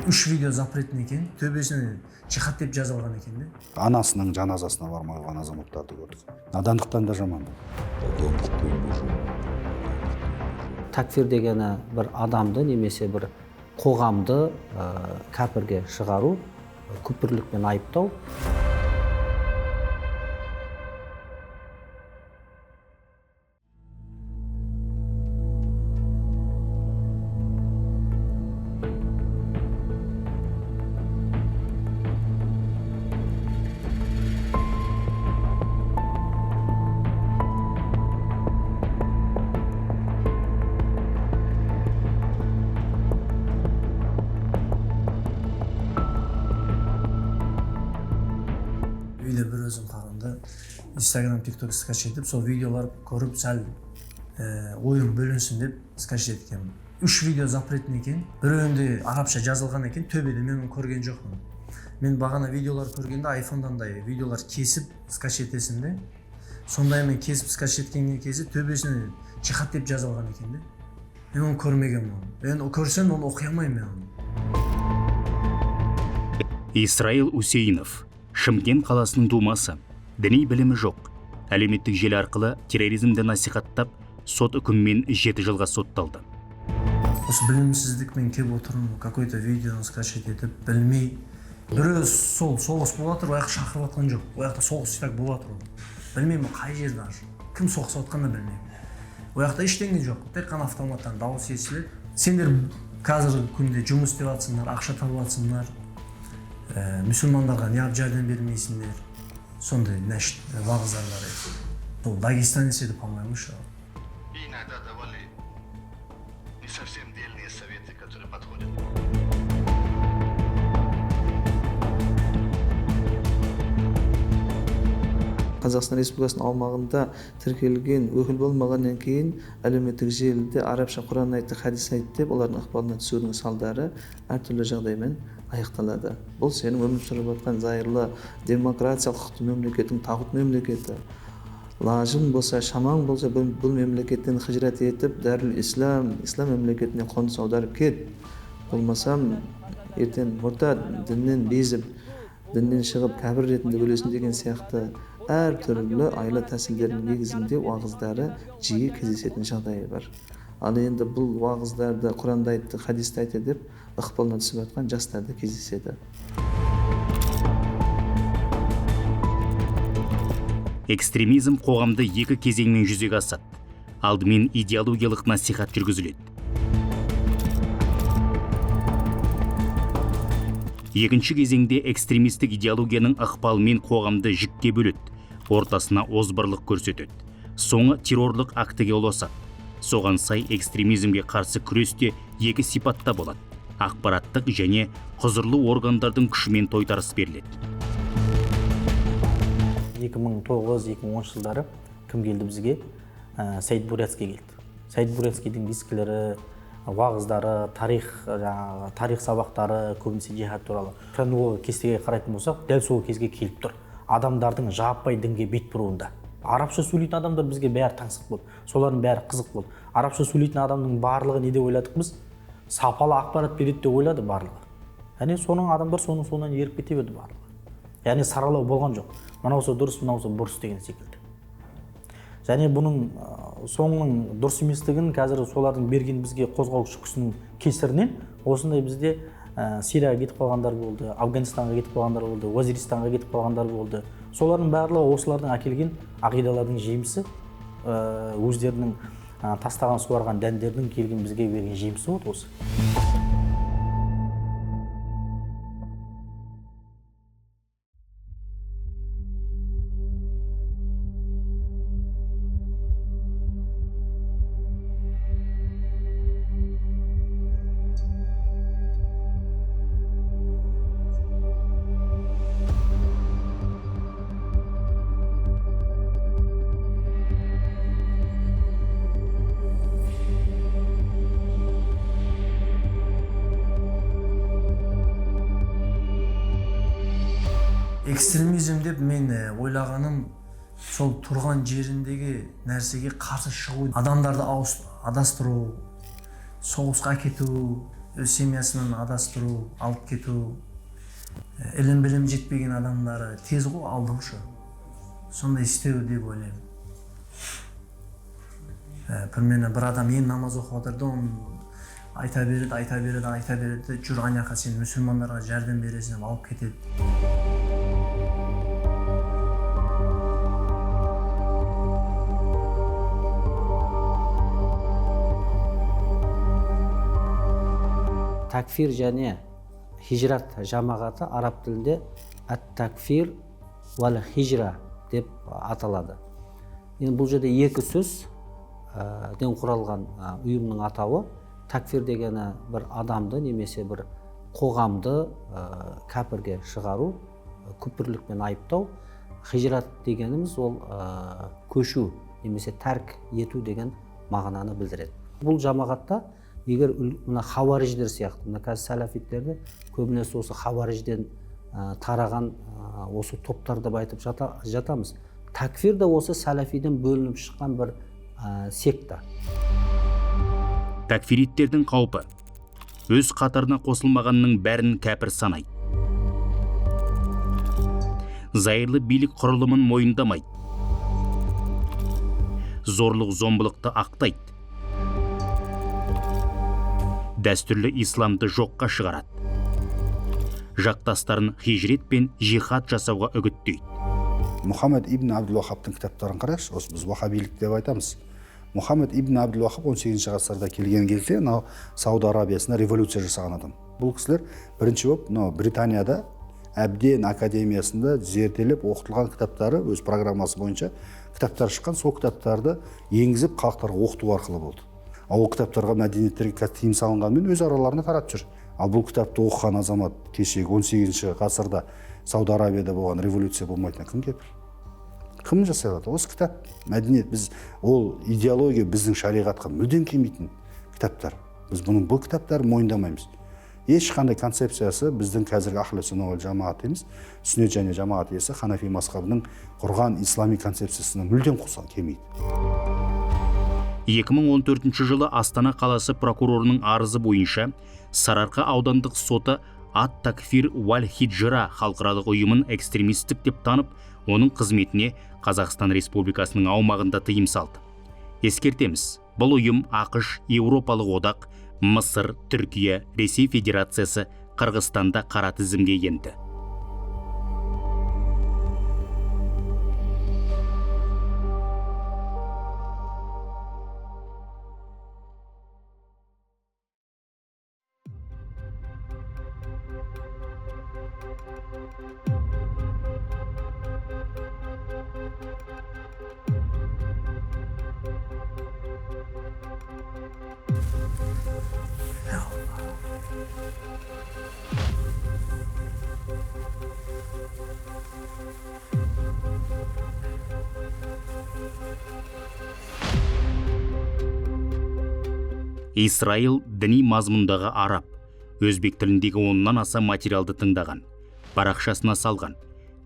3 видео запретный экен, төбесіне жихад деп жазылған екен де. Анасының жаназасына бармай қалған азаматтарды көрдік. Надандықтан да жаман бұл. Такфир дегені бір адамды немесе бір қоғамды кәпірге шығару, күпірлікпен айыптау. Үйде бір өзім қалғанда Instagram, TikTok скачать етіп, сол видеолар көріп, сәл ойым бөлінсін деп скачать еткен. 3 видео запретный екен, біреуінде арабша жазылған екен, төбеде мен оны көрген жоқпын. Мен бағана видеолар көргенде айфондан да видеолар кесіп скачать етесің де, сондай мен кесіп скачать еткен кезде төбесіне жихад деп жазылған екен де. Мен оны көрмегенмін оны. Мен көрсем оны оқи алмаймын мен оны. Исраил Усейнов, Шымкент қаласының тумасы, діни білімі жоқ. Әлеуметтік желі арқылы терроризмді насихаттап, сот үкімімен 7 жылға сотталды. Осы білімсіздікмен келіп отырмын, какой-то видеоны скачать етіп, білмей. Біреу сол соғыс болып жатыр, ояқ шақырып жатқан жоқ. Ояқта соғыс так болып жатыр. Білмеймін қай жерде аж. Кім соғысып жатқанын білмеймін. Ояқта ештеңе жоқ. Тек қана автоматтан дауыс естіледі. Сендер қазіргі күнде жұмыс істеп жатсыңдар, ақша тауып жатсыңдар. Müslümandарға неғып жәрдем бермейсіңдер. Сондай нәшт вағыздар еді. Бұл Дагестанец еді, по-моему, что. И иногда давали не совсем дельные советы, которые подходят. Қазақстан Республикасының аумағында тіркелген өкіл болмағаннан кейін әлеуметтік желіде арабша Құран айтты, хадис айтты деп олардың ықпалына түсудің салдары әртүрлі жағдаймен аяқталады. Бұл сенің өмір сүріп жатқан зайырлы демократиялық құқықты мемлекеттің тағут мемлекеті. Лажың болса, шамаң болса, бұл мемлекеттен хижрат етіп, Дарул Ислам мемлекетіне қоныс аударып кет. Болмасам, ертең мұртад діннен безіп, діннен шығып кәпір ретінде өлесің деген сияқты әртүрлі айла тәсілдердің негізінде уағыздары жиі кездесетін жағдайы бар. Ал енді бұл уағыздарды Құранда айтты, хадисте айтты деп ықпалына түсіп жатқан жастарды кездеседі. Экстремизм қоғамды 2 кезеңмен жүзеге асады. Алдымен идеологиялық насихат жүргізіледі. Екінші кезеңде экстремистік идеологияның ықпалымен қоғамды жікке бөледі, ортасына озбырлық көрсетеді. Соңы террорлық актіге ұласады. Соған сай экстремизмге қарсы күресте 2 сипатта болады. Ақпараттық және құзырлы органдардың күшімен тойтарыс беріледі. 2009-2010 жылдары кім келді бізге? Саид Бурятский келді. Саид Бурятскийдің дискілері, уағыздары, тарих сабақтары көбінесе жихад туралы. Хронологиялық кестеге қарайтын болсақ, дәл сол кезге келіп тұр. Адамдардың жаппай дінге бет бұруында. Арабша сөйлейтін адамдар бізге бәрі таңсық болды. Солардың бәрі қызық болды. Арабша сөйлейтін адамның барлығы не деп ойладық біз? Сапалы ақпарат береді деп ойлады барлығы. Яғни соның адамдар соңынан еріп кете берді барлығы. Яғни саралау болған жоқ. Мынаусы дұрыс, мынаусы бұрыс деген секілді. Және бұның соңының дұрыс еместігін қазір солардың берген бізге қозғаушы күшінің кесірінен осындай бізде Сирияға кетіп қалғандар болды, Афганистанға кетіп қалғандар болды, Уазиристанға кетіп қалғандар болды. Солардың барлығы осылардың әкелген ақидалардың жемісі, өздерінің тастаған суарған дәндердің келген бізге берген жемісі болды осы. Экстремизм деп мен ойлағаным сол тұрған жеріндегі нәрсеге қарсы шығу, адамдарды адастыру, соғысқа кету, өз семьясынан адастыру, алып кету, илим билим жетпеген адамдары тез го алды ушу. Сондай истеу деп ойлойм. Примерно бір адам ен намаз оқып жатыр да, оны айта береді, жүр аняқа сен мұсылмандарға жәрдем бересің деп алып кетеді. Такфир және хижрат жамағаты араб тілінде ат-такфир вал хижра деп аталады. Енді бұл жерде екі сөз ден құралған ұйымның атауы. Такфир дегені бір адамды немесе бір қоғамды кәпірге шығару, күпірлікпен айыптау. Хижрат дегеніміз ол көшу немесе тәрк ету деген мағынаны білдіреді. Бұл жамағатта егер мына хауариждер сияқты, мына қазір сәләфиттерді көбінесе осы хауарижден тараған осы топтар деп айтып жатамыз. Такфир да осы сәләфиден бөлініп шыққан бір секта. Такфириттердің қаупі өз қатарына қосылмағанның бәрін кәпір санайды. Зайырлы билік құрылымын мойындамайды. Зорлық зомбылықты ақтайды. Дәстүрлі исламды жоққа шығарады. Жақтастарын хижрет пен жихад жасауға үгіттейді. Мұхаммед ибн Абдул-Вахабтың кітаптарын қарайшы, осы біз вахабилік деп айтамыз. Мұхаммед ибн Абдул-Вахаб 18 ғасырда келген кезде Сауд Арабиясына революция жасаған адам. Бұл кісілер бірінші болып Британияда әбден академиясында зерделеп оқытылған кітаптары өз программасы бойынша кітаптар шыққан, сол кітаптарды енгізіп халықтарға оқыту арқылы болды. Ол кітаптарға мәдениеттерге тыйым салынғанмен өз араларына таратып жүр. Ал бұл кітапты оқыған азамат кешегі 18 ғасырда Сауд Арабияда болған революция болмайтын кім кепіл? Кім жасай алады? Осы кітап, мәдениет, ол идеология біздің шариғатқа мүлдем келмейтін кітаптар. Біз бұл кітаптарды мойындамаймыз. Ешқандай концепциясы біздің қазіргі ахлі сүнна уал жамағат емес, сүннет және жамағат иесі Ханафи мазхабының құрған ислами концепциясына мүлдем қоса келмейді. 2014 жылы Астана қаласы прокурорының арызы бойынша Сарыарқа аудандық соты ат-такфир вал хиджра халықаралық ұйымын экстремистік деп танып, оның қызметіне Қазақстан Республикасының аумағында тыйым салды. Ескертеміз, бұл ұйым ақш, Еуропалық одақ, Мысыр, Түркия, Ресей Федерациясы, Қырғызстанда қара тізімге енді. Исраил діни мазмұндағы араб, өзбек тіліндегі 10-нан аса материалды тыңдаған, парақшасына салған,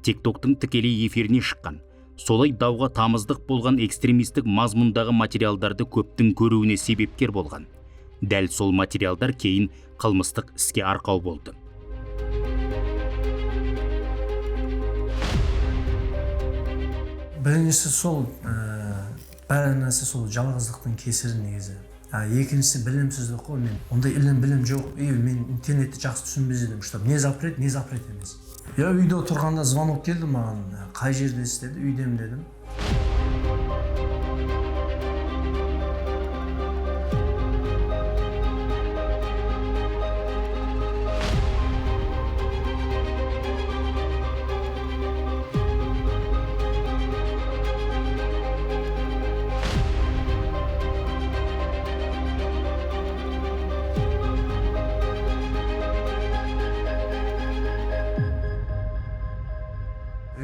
тиктоктың тікелей эфиріне шыққан. Солай дауға тамыздық болған экстремистік мазмұндағы материалдарды көптің көруіне себепкер болған. Дәл сол материалдар кейін қылмыстық іске арқау болды. Біріншісі сол, бәрі нәрсе сол жалғыздықтың кесірі негізі. Екіншісі білімсіздік қой, мен ондай білім жоқ, мен интернетті жақсы түсінбедім, чтобы не запрет емес. Я үйде отырғанда звонок келді маған, қай жердесіз деді, үйдемін дедім.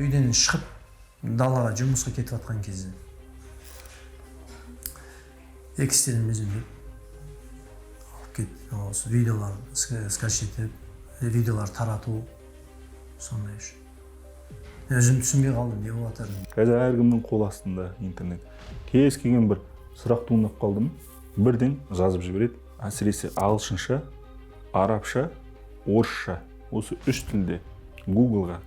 Үйден шығып далаға жұмысқа кетіп жатқан кезде экстремизм деп алып кетті. Осы видеолар скачать етіп, видеолар тарату, сондай үшін. Өзім түсінбей қалдым, не болып жатырмын. Қазір әркімнің қол астында интернет. Кез келген бір сұрақ туындап қалдым, бірден жазып жібереді. Әсіресе ағылшынша арабша, орысша, осы үш тілде Google-ға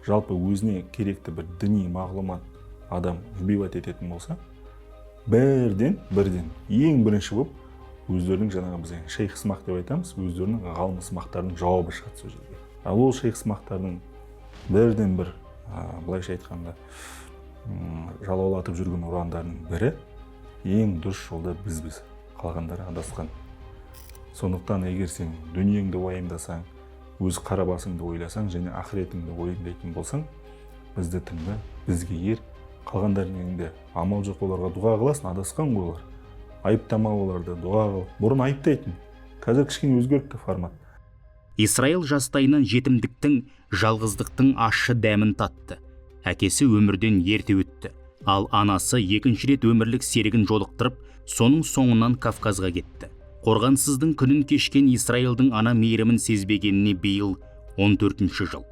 жалпы өзіне керекті бір діни мағлұмат адам вбивать ететін болса, бірден ең бірінші болып өздерінің жаңағы біз шейх сымақ деп айтамыз, өздерінің ғалым сымақтарының жауабы шығады сол жерге. Ал ол шейх сымақтардың бірден бір, былайша айтқанда, жалаулатып жүрген ұрандарының бірі ең дұрыс жолда біз қалғандар адасқан. Сондықтан егер сен дүниеңді уайымдасаң, өз қара басыңды ойласаң және ақыретіңді уайымдайтын болсаң, бізді тыңда, бізге ер, қалғандарының енді амал жоқ, оларға дұға қыласың, адасқан ғой олар. Айыптама оларды, дұға қыл. Бұрын айыптайтын. Қазір кішкене өзгертті формат. Исраил жастайынан жетімдіктің, жалғыздықтың ащы дәмін татты. Әкесі өмірден ерте өтті. Ал анасы екінші рет өмірлік серігін жолықтырып, соның соңынан Кавказға кетті. Қорғансыздың күнін кешкен Исраилдың ана мейірімін сезбегеніне биыл 14-ші жыл.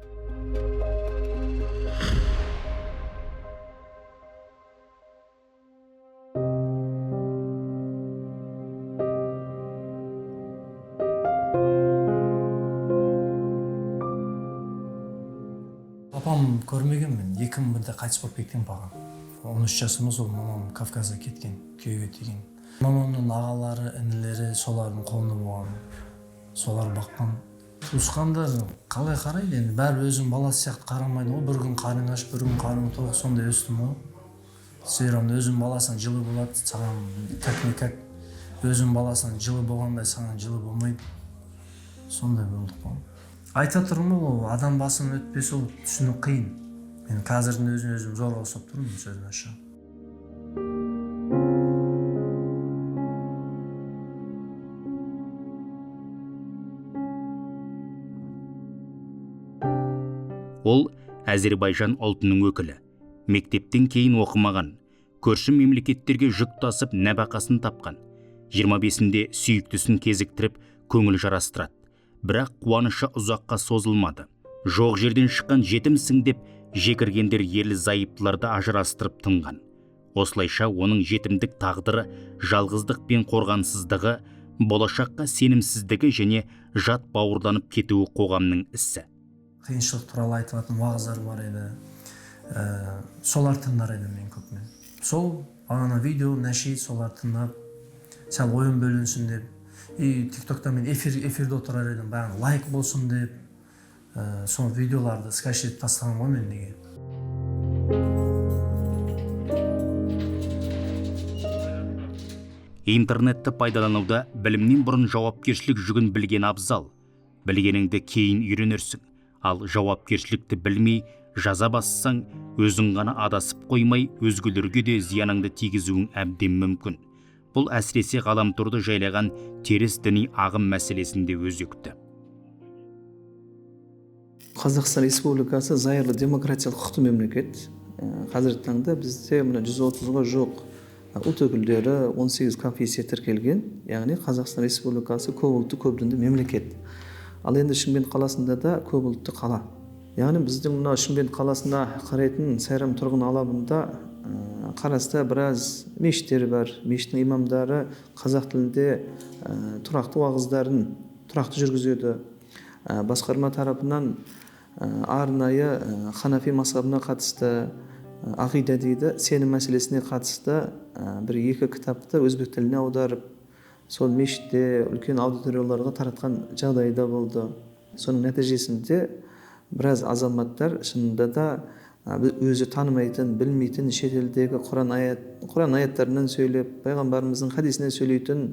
Папам көрмеген мен, 2000-де қайтыс болып кеткен папам. 13 жасымда сол мамам Кавказға кеткен, күйеуге тиген. Мамамның ағалары, інілері солардың қолында болған, солар баққан. Туысқандар қалай қарайды енді, бәрі өзінің баласы сияқты қарамайды ғой, бір күн қарның аш, бір күн қарның тоқ, сондай өстім ғой. Сейрамда өзің баласың жылы болады, саған как-никак өзің баласың жылы болғандай саған жылы болмайды. Сондай болдық қой. Айта тұрмын ғой, адам басын өтпесе ол түсіну қиын. Мен қазірдің өзім зорға ұстап тұрмын сөзін аша. Ол Әзербайжан ұлтының өкілі. Мектептен кейін оқымаған, көрші мемлекеттерге жүк тасып нәбақасын тапқан. 25-інде сүйіктісін кезіктіріп көңіл жарастырады. Бірақ қуанышы ұзаққа созылмады. Жоқ жерден шыққан жетімсің деп жекіргендер ерлі зайыптыларды ажырастырып тынған. Осылайша оның жетімдік тағдыры, жалғыздық пен қорғансыздығы, болашаққа сенімсіздігі және жат бауырданып кетуі қоғамның ісі. Қиыншылық туралы айтылатын уағыздар бар еді. Солар тыңдар едім мен көпмен. Сол ана видео, нәшид солар тыңдап, сәл ойын бөлінсін деп. И тиктокта мен эфирде отырар едім, бәрін лайк болсын деп. Сол видеоларды скачать тастаған ғой мен неге. Интернетті пайдалануда білімнен бұрын жауапкершілік жүгін білген абзал. Білгеніңді кейін үйренерсің. Ал жауапкершілікті білмей, жаза бассаң, өзің ғана адасып қоймай, өзгелерге де зияныңды тигізуің әбден мүмкін. Бұл әсіресе ғаламторды жайлаған теріс діни ағым мәселесінде өзекті. Қазақстан Республикасы зайырлы демократиялық құқықты мемлекет. Қазіргі таңда бізде 130-ға жоқ ұлт өкілдері, 18 конфессия тіркелген, яғни Қазақстан Республикасы көпұлтты көпдінді мемлекет. Ал енді Шымкент қаласында да көпұлтты қала. Яғни біздің мына Шымкент қаласына қарайтын Сайрам тұрғын алабында қараста біраз мешіттері бар. Мешіттің имамдары қазақ тілінде тұрақты уағыздарын тұрақты жүргізеді. Басқарма тарапынан арнайы Ханафи мазхабына қатысты, ақида дейді, сенім мәселесіне қатысты бір-екі кітапты өзбек тіліне аударып, сол мешітте үлкен аудиторияларға таратқан жағдайда болды. Соның нәтижесінде біраз азаматтар шынында да өзі танымайтын, білмейтін шетелдегі Құран аяттарынан сөйлеп, пайғамбарымыздың хадисінен сөйлейтін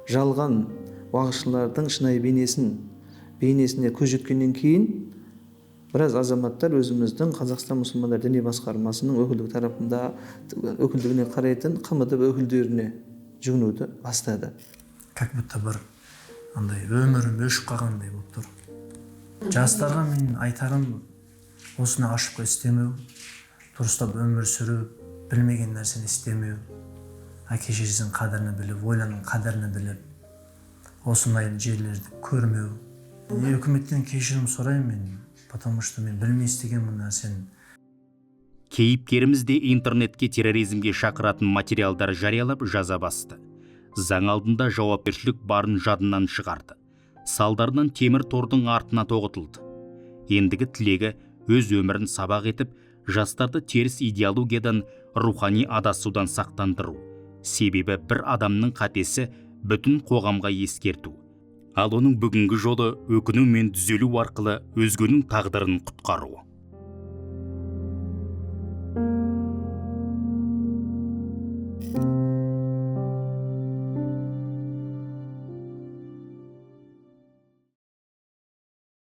жалған уағызшылардың шынайы бейнесіне көз жеткеннен кейін біраз азаматтар өзіміздің Қазақстан мұсылмандар діни басқармасының өкілдігіне қарайтын КМДБ өкілдеріне жүгінуді бастады. Как будто бір андай өмірім өшіп қалғандай болып тұр. Жастарға мен айтарым, осыны ашып істемеу, дұрыстап өмір сүру, білмеген нәрсені істемеу, әке шешесінің қадірін біліп, ойланың қадірін біліп, осындай жерлерді көрмеу. Үкіметтен кешірім сұраймын мен, потому что мен білмей істеген бұл нәрсені. Кейіпкеріміз де интернетке терроризмге шақыратын материалдар жариялап жаза басты. Заң алдында жауапкершілік барын жадынан шығарды. Салдарынан темір тордың артына тоғытылды. Ендігі тілегі өз өмірін сабақ етіп, жастарды теріс идеологиядан, рухани адасудан сақтандыру. Себебі бір адамның қатесі бүтін қоғамға ескерту. Ал оның бүгінгі жолы өкіну мен түзелу арқылы өзгенің тағдырын құтқару.